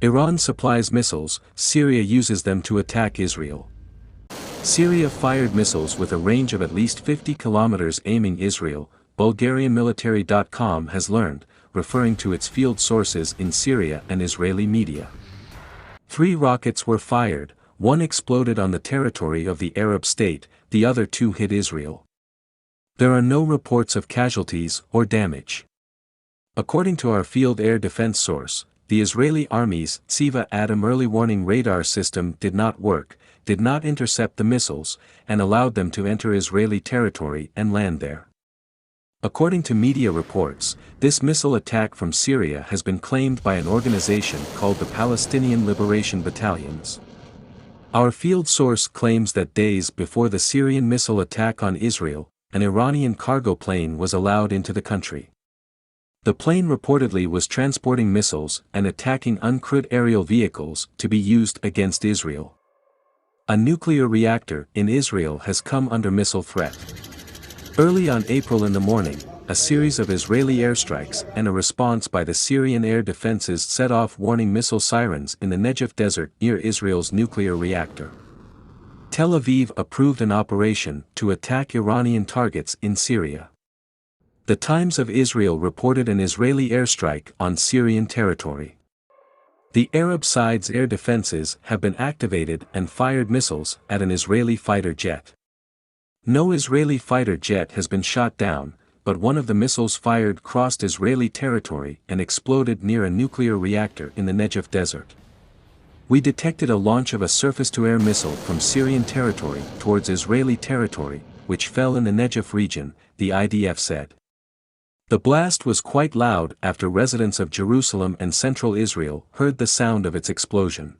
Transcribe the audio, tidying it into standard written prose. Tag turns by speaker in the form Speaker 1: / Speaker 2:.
Speaker 1: Iran supplies missiles, Syria uses them to attack Israel. Syria fired missiles with a range of at least 50 kilometers aiming Israel, BulgarianMilitary.com has learned, referring to its field sources in Syria and Israeli media. 3 rockets were fired, one exploded on the territory of the Arab state, the other 2 hit Israel. There are no reports of casualties or damage. According to our field air defense source, the Israeli Army's Tsiva Atom early warning radar system did not work, did not intercept the missiles, and allowed them to enter Israeli territory and land there. According to media reports, this missile attack from Syria has been claimed by an organization called the Palestinian Liberation Battalions. Our field source claims that days before the Syrian missile attack on Israel, an Iranian cargo plane was allowed into the country. The plane reportedly was transporting missiles and attacking uncrewed aerial vehicles to be used against Israel. A nuclear reactor in Israel has come under missile threat. Early on April in the morning, a series of Israeli airstrikes and a response by the Syrian air defenses set off warning missile sirens in the Negev desert near Israel's nuclear reactor. Tel Aviv approved an operation to attack Iranian targets in Syria. The Times of Israel reported an Israeli airstrike on Syrian territory. The Arab side's air defenses have been activated and fired missiles at an Israeli fighter jet. No Israeli fighter jet has been shot down, but one of the missiles fired crossed Israeli territory and exploded near a nuclear reactor in the Negev desert. We detected a launch of a surface-to-air missile from Syrian territory towards Israeli territory, which fell in the Negev region, the IDF said. The blast was quite loud after residents of Jerusalem and central Israel heard the sound of its explosion.